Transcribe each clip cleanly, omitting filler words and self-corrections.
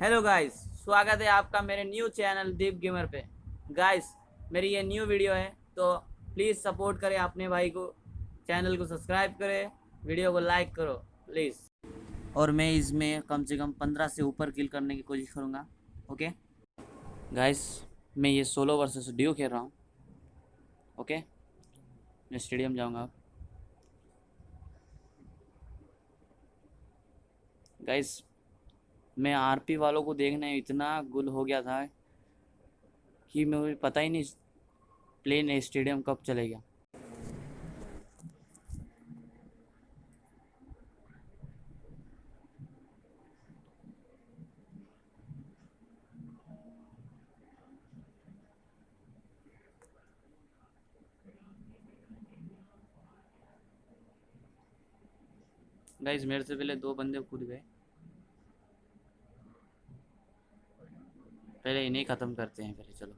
Hello guys, स्वागत है आपका मेरे न्यू चैनल दीप गेमर पे। गाइस, मेरी ये न्यू वीडियो है तो प्लीज़ सपोर्ट करें अपने भाई को। चैनल को सब्सक्राइब करें, वीडियो को लाइक करो प्लीज़। और मैं इसमें कम से कम 15 से ऊपर किल करने की कोशिश करूँगा। ओके गाइस, मैं ये सोलो वर्सेस ड्यू खेल रहा हूँ। ओके, मैं स्टेडियम जाऊँगा। गाइस, मैं आरपी वालों को देखने इतना गुल हो गया था कि मुझे पता ही नहीं प्लेन स्टेडियम कब चलेगा। गाइस, मेरे से पहले दो बंदे कूद गए। पहले इन्हें ख़त्म करते हैं पहले, चलो।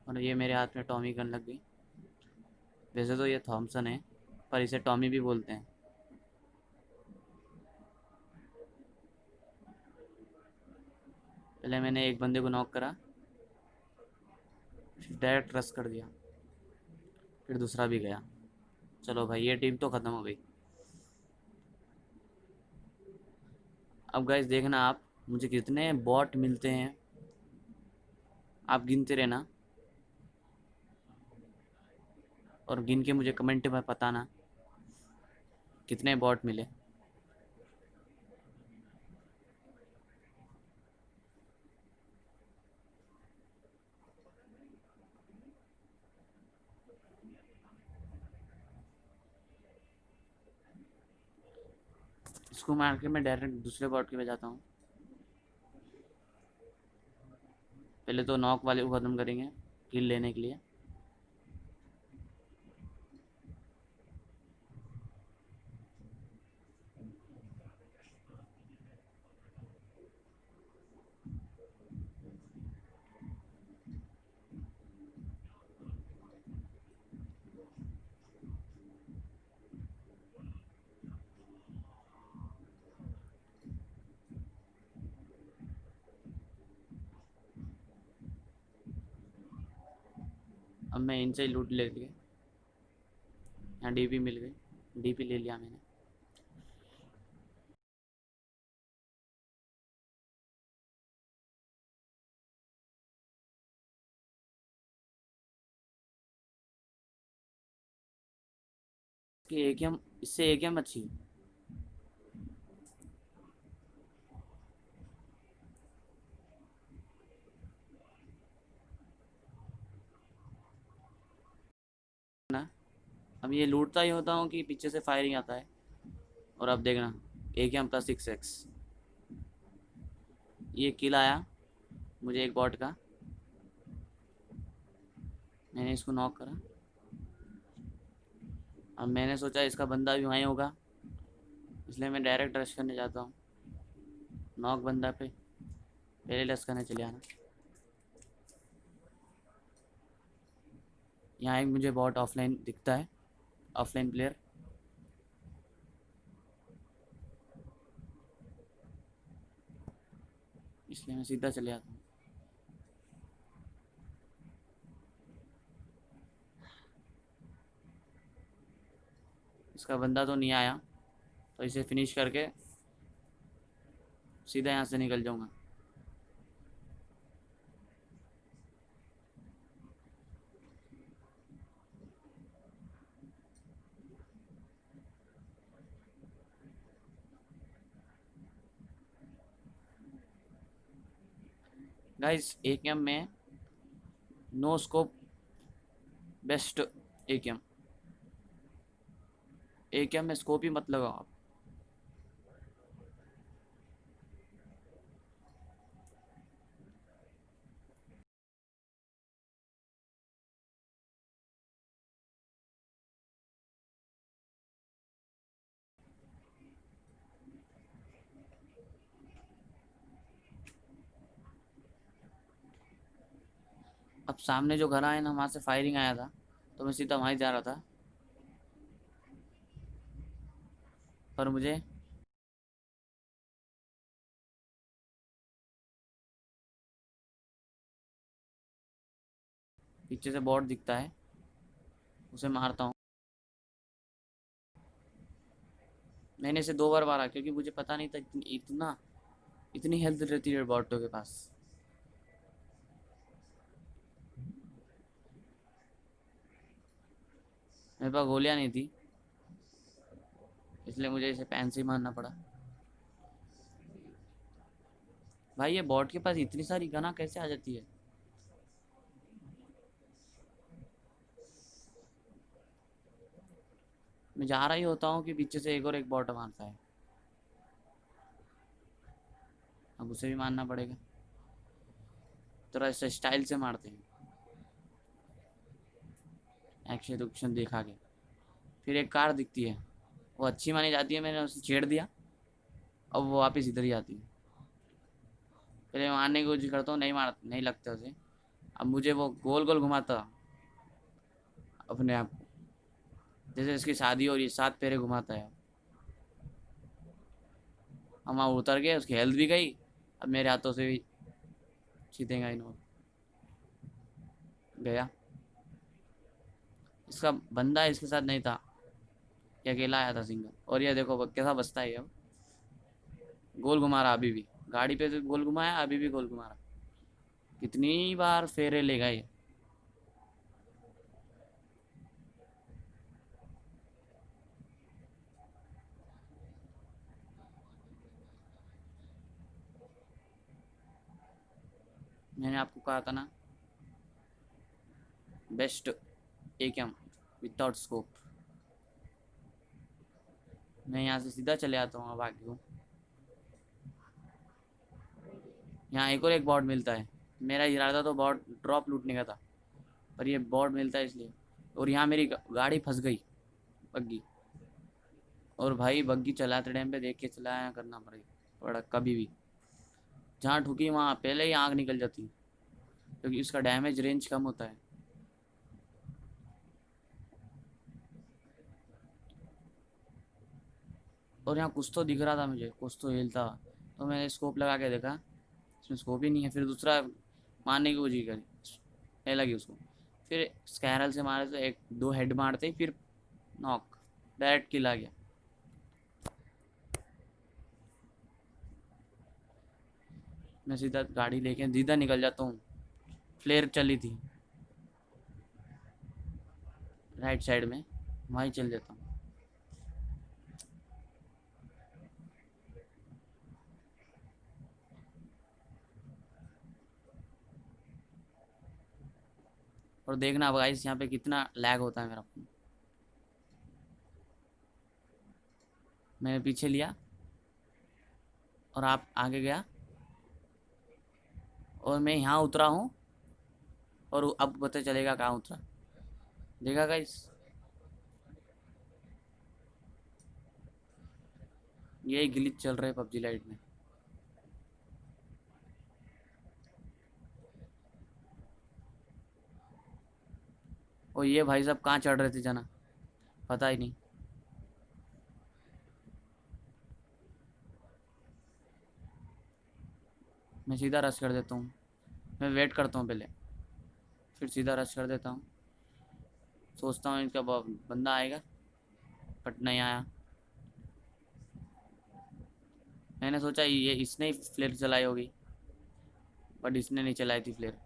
और ये मेरे हाथ में टॉमी गन लग गई। वैसे तो ये थॉमसन है, पर इसे टॉमी भी बोलते हैं। पहले मैंने एक बंदे को नॉक करा, फिर डायरेक्ट रश कर दिया, फिर दूसरा भी गया। चलो भाई, ये टीम तो ख़त्म हो गई। अब गाइस देखना आप, मुझे कितने बॉट मिलते हैं आप गिनते रहना, और गिन के मुझे कमेंट में बताना कितने बॉट मिले। इसको मार के मैं डायरेक्ट दूसरे बॉट के पे जाता हूँ। पहले तो नॉक वाले को ख़त्म करेंगे किल लेने के लिए। अब मैं इनसे ही लूट ले लिए। यहाँ डीपी मिल गई, डीपी ले लिया मैंने। कि एकेएम, इससे एकेएम अच्छी है ना। अब ये लूटता ही होता हूँ कि पीछे से फायरिंग आता है। और अब देखना, एकेएम प्लस 6x, ये किल आया मुझे एक बॉट का। मैंने इसको नॉक करा। अब मैंने सोचा इसका बंदा भी वहीं होगा, इसलिए मैं डायरेक्ट रश करने जाता हूँ। नॉक बंदा पे पहले रश करने चले आना। यहाँ एक मुझे बॉट ऑफलाइन दिखता है, ऑफलाइन प्लेयर। इसलिए मैं सीधा चले आता हूँ। इसका बंदा तो नहीं आया, तो इसे फिनिश करके सीधा यहाँ से निकल जाऊँगा। गाइस, एकेएम में no scope best. AKM, AKM में स्कोप ही मत लगाओ आप। अब सामने जो घर आया ना, वहाँ से फायरिंग आया था, तो मैं सीधा वहीं जा रहा था, पर मुझे पीछे से बॉट दिखता है, उसे मारता हूँ। मैंने इसे 2 बार मारा क्योंकि मुझे पता नहीं था इतनी हेल्थ रहती है बॉटों के पास। मेरे पास गोलियां नहीं थी, इसलिए मुझे इसे पैन से ही मारना पड़ा। भाई ये बॉट के पास इतनी सारी गना कैसे आ जाती है? मैं जा रहा ही होता हूँ कि पीछे से एक बॉट मारता है। अब उसे भी मारना पड़ेगा। थोड़ा ऐसे स्टाइल से मारते हैं, एक्शन उक्शन दिखा के। फिर एक कार दिखती है, वो अच्छी मानी जाती है, मैंने उसे छेड़ दिया। अब वो वापस इधर ही आती है। पहले मारने की कोशिश करता हूँ, नहीं लगता उसे। अब मुझे वो गोल गोल घुमाता अपने आप को, जैसे इसकी शादी हो रही है, 7 फेरे घुमाता है। हम वहाँ उतर गए, उसकी हेल्थ भी गई। अब मेरे हाथों से भी जीतेगा इन गया। इसका बंदा इसके साथ नहीं था, ये अकेला आया था सिंगल। और ये देखो कैसा बचता है अब। गोल घुमा रहा अभी भी, गाड़ी पे तो गोल घुमाया, अभी भी गोल घुमा रहा। कितनी बार फेरे ले गए। मैंने आपको कहा था ना, बेस्ट AKM विदाउट स्कोप। मैं यहाँ से सीधा चले आता हूँ, अब आगे हूँ। यहाँ एक बॉट मिलता है। मेरा इरादा तो बॉट ड्रॉप लूटने का था, पर ये बॉट मिलता है इसलिए। और यहाँ मेरी गाड़ी फंस गई, बग्गी। और भाई बग्गी चलाते टाइम पे देख के चलाया करना पड़ा कभी भी। जहाँ ठुकी वहाँ पहले ही आग निकल जाती, क्योंकि इसका डैमेज रेंज कम होता है। और यहाँ कुछ तो दिख रहा था मुझे, कुछ तो हिलता। तो मैंने स्कोप लगा के देखा, इसमें स्कोप ही नहीं है। फिर दूसरा मारने की कोशिश करी, नहीं लगी उसको। फिर स्कैरल से मारे तो 1-2 हेड मारते ही फिर नॉक, डायरेक्ट किल आ गया। मैं सीधा गाड़ी लेके सीधा निकल जाता हूँ। फ्लेयर चली थी राइट साइड में, वहीं चल जाता हूँ। और देखना गाइस यहाँ पे कितना लैग होता है मेरा फोन। मैंने पीछे लिया और आप आगे गया, और मैं यहाँ उतरा हूँ। और अब पता चलेगा कहाँ उतरा, देखा गाइस। यही ग्लिच चल रहा है पबजी लाइट में। और ये भाई साहब कहाँ चढ़ रहे थे जना, पता ही नहीं। मैं सीधा रश कर देता हूँ। मैं वेट करता हूँ पहले, फिर सीधा रश कर देता हूँ। सोचता हूँ इनका बंदा आएगा, बट नहीं आया। मैंने सोचा ये इसने ही फ्लेयर चलाई होगी, बट इसने नहीं चलाई थी फ्लेयर।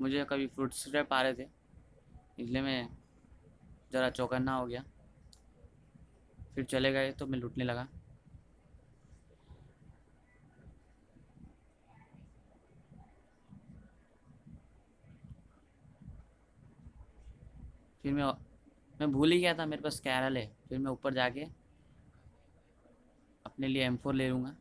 मुझे कभी फ्रूट स्क्रैप आ रहे थे, इसलिए मैं ज़रा चौकन्ना हो गया। फिर चले गए तो मैं लूटने लगा। फिर मैं भूल ही गया था मेरे पास कैरल है। फिर मैं ऊपर जाके अपने लिए M4 ले लूँगा।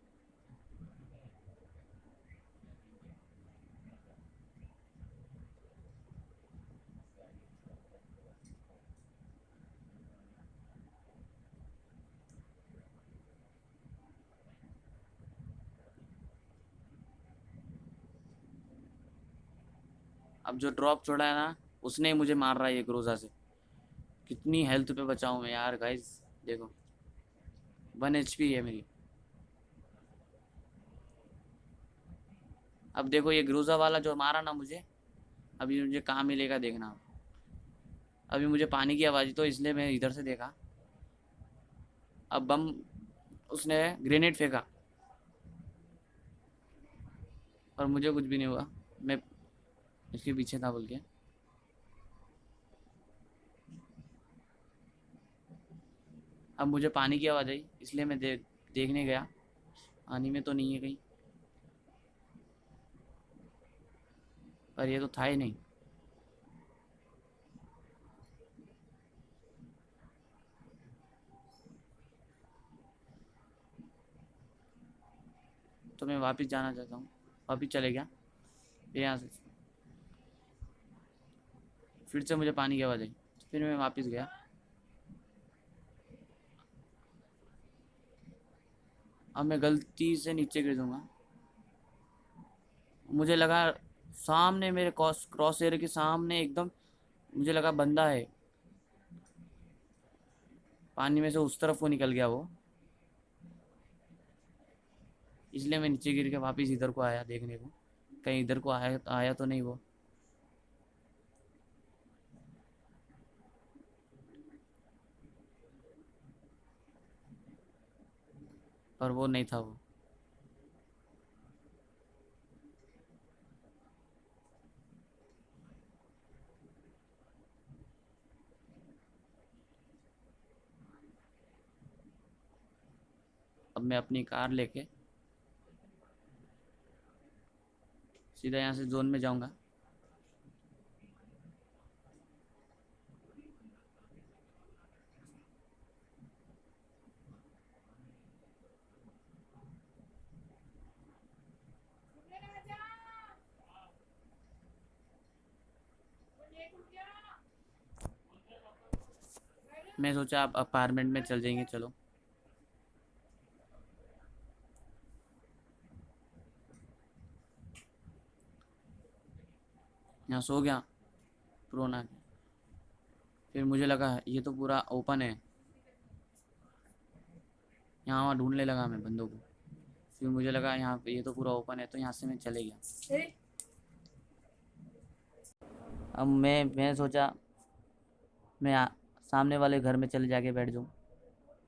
अब जो ड्रॉप छोड़ा है ना, उसने ही मुझे मार रहा है ये ग्रोजा से। कितनी हेल्थ पे बचाऊँ मैं यार गाइस, देखो 1 HP है मेरी। अब देखो ये ग्रूजा वाला जो मारा ना मुझे, अभी मुझे कहाँ मिलेगा देखना। अभी मुझे पानी की आवाज़, तो इसलिए मैं इधर से देखा। अब बम, उसने ग्रेनेड फेंका और मुझे कुछ भी नहीं हुआ। मैं इसके पीछे था बोल के। अब मुझे पानी की आवाज़ आई, इसलिए मैं देखने गया। पानी में तो नहीं है कहीं, पर ये तो था ही नहीं। तो मैं वापस जाना चाहता हूँ। वापस चले गया फिर यहाँ से। फिर से मुझे पानी की आवाज़ आई, फिर मैं वापस गया। अब मैं गलती से नीचे गिर दूंगा। मुझे लगा सामने मेरे क्रॉस एयर के सामने एकदम, मुझे लगा बंदा है। पानी में से उस तरफ वो निकल गया वो, इसलिए मैं नीचे गिर के वापस इधर को आया देखने को, कहीं इधर को आया आया तो नहीं वो। पर वो नहीं था वो। अब मैं अपनी कार लेके सीधा यहाँ से जोन में जाऊंगा। मैं सोचा आप अपार्टमेंट में चल जाएंगे, चलो। यहाँ सो गया पुराना। फिर मुझे लगा ये तो पूरा ओपन है, यहाँ वहाँ ढूंढने लगा मैं बंदों को। फिर मुझे लगा यहाँ पे ये तो पूरा ओपन है, तो यहाँ से मैं चले गया। अब मैं सोचा मैं सामने वाले घर में चले जाके बैठ जाऊँ,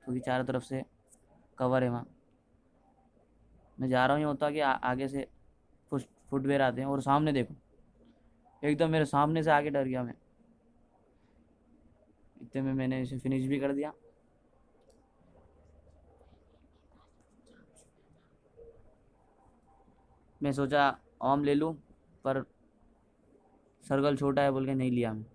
क्योंकि चारों तरफ से कवर है वहाँ। मैं जा रहा हूँ, ये होता कि आगे से फुटवेयर आते हैं, और सामने देखो एकदम मेरे सामने से आगे डर गया मैं। इतने में मैंने इसे फिनिश भी कर दिया। मैं सोचा ऑम ले लूँ, पर सर्कल छोटा है बोल के नहीं लिया मैं।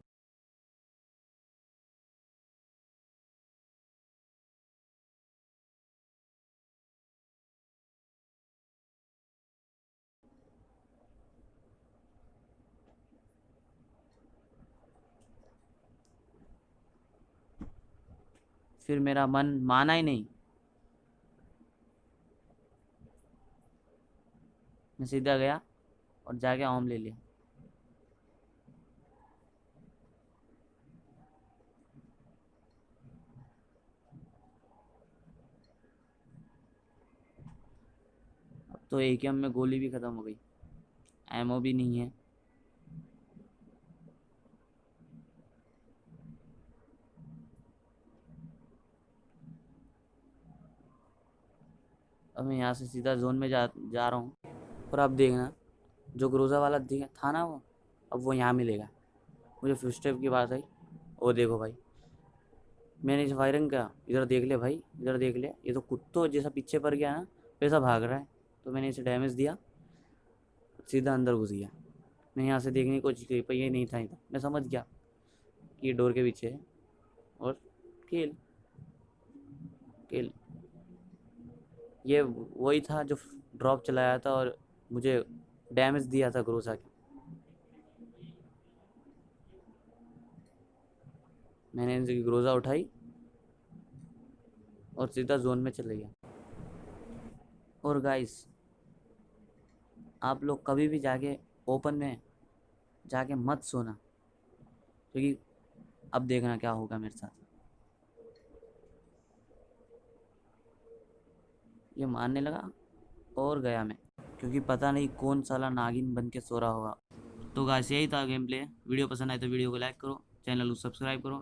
फिर मेरा मन माना ही नहीं, मैं सीधा गया और जाके ऑम ले लिया। अब तो एकेएम में गोली भी ख़त्म हो गई, एमओ भी नहीं है। अब मैं यहाँ से सीधा जोन में जा रहा हूँ। और अब देखना, जो ग्रोजा वाला दिखा था ना वो, अब वो यहाँ मिलेगा। मुझे फुटस्टेप की बात आई। ओ देखो भाई, मैंने इसे फायरिंग किया, इधर देख ले भाई, इधर देख ले, ये तो कुत्तों जैसा पीछे पड़ गया ना, वैसा भाग रहा है। तो मैंने इसे डैमेज दिया, सीधा अंदर घुस गया। मैं यहाँ से देखने की कोशिश करी, पर ये नहीं था इधर। मैं समझ गया कि ये डोर के पीछे है, और किल किल। ये वही था जो ड्रॉप चलाया था और मुझे डैमेज दिया था ग्रोजा के। मैंने इनसे ग्रोजा उठाई और सीधा जोन में चले गया। और गाइस, आप लोग कभी भी जाके ओपन में जाके मत सोना, क्योंकि अब देखना क्या होगा मेरे साथ। ये मारने लगा और गया मैं। क्योंकि पता नहीं कौन साला नागिन बन के सो रहा होगा। तो गाइस यही था गेम प्ले। वीडियो पसंद आए तो वीडियो को लाइक करो, चैनल को सब्सक्राइब करो।